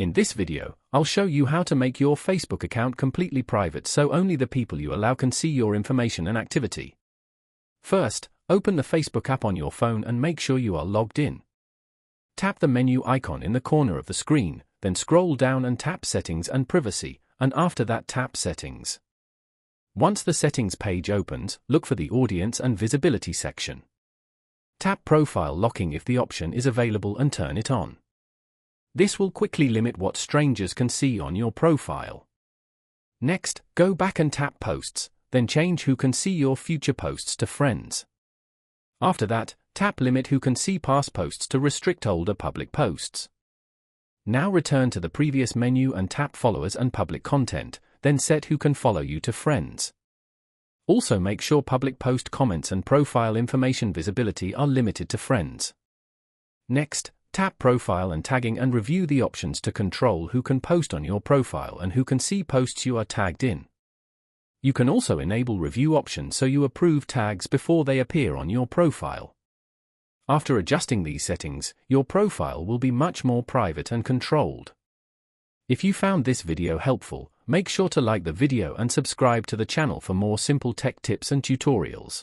In this video, I'll show you how to make your Facebook account completely private so only the people you allow can see your information and activity. First, open the Facebook app on your phone and make sure you are logged in. Tap the menu icon in the corner of the screen, then scroll down and tap Settings and Privacy, and after that tap Settings. Once the Settings page opens, look for the Audience and Visibility section. Tap Profile Locking if the option is available and turn it on. This will quickly limit what strangers can see on your profile. Next, go back and tap Posts, then change Who can see your future posts to Friends. After that, tap Limit Who can see past posts to restrict older public posts. Now return to the previous menu and tap Followers and Public Content, then set Who can follow you to Friends. Also make sure public post comments and profile information visibility are limited to friends. Next, tap Profile and Tagging and review the options to control who can post on your profile and who can see posts you are tagged in. You can also enable review options so you approve tags before they appear on your profile. After adjusting these settings, your profile will be much more private and controlled. If you found this video helpful, make sure to like the video and subscribe to the channel for more simple tech tips and tutorials.